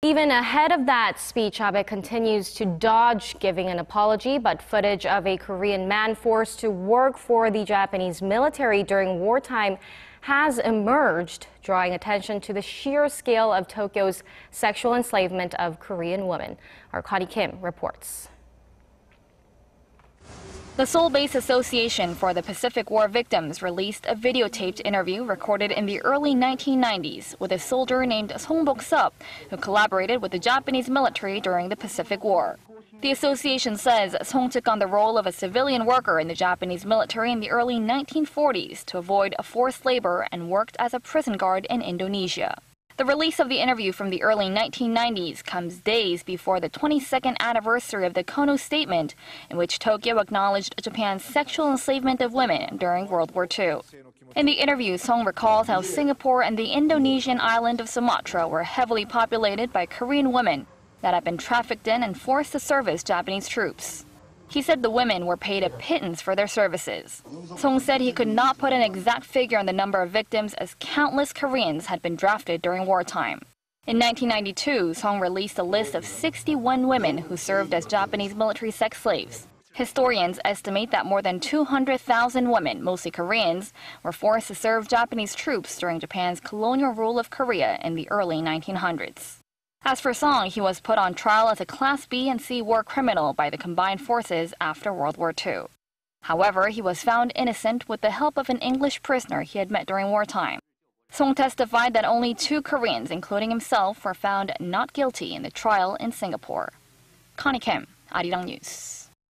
Even ahead of that speech, Abe continues to dodge giving an apology, but footage of a Korean man forced to work for the Japanese military during wartime has emerged, drawing attention to the sheer scale of Tokyo's sexual enslavement of Korean women. Our Connie Kim reports. The Seoul-based Association for the Pacific War Victims released a videotaped interview recorded in the early 1990s with a soldier named Song Bok, who collaborated with the Japanese military during the Pacific War. The association says Song took on the role of a civilian worker in the Japanese military in the early 1940s to avoid forced labor and worked as a prison guard in Indonesia. The release of the interview from the early 1990s comes days before the 22nd anniversary of the Kono Statement, in which Tokyo acknowledged Japan's sexual enslavement of women during World War II. In the interview, Song recalls how Singapore and the Indonesian island of Sumatra were heavily populated by Korean women that had been trafficked in and forced to service Japanese troops. He said the women were paid a pittance for their services. Song said he could not put an exact figure on the number of victims as countless Koreans had been drafted during wartime. In 1992, Song released a list of 61 women who served as Japanese military sex slaves. Historians estimate that more than 200,000 women, mostly Koreans, were forced to serve Japanese troops during Japan's colonial rule of Korea in the early 1900s. As for Song, he was put on trial as a Class B and C war criminal by the combined forces after World War II. However, he was found innocent with the help of an English prisoner he had met during wartime. Song testified that only 2 Koreans, including himself, were found not guilty in the trial in Singapore. Connie Kim, Arirang News.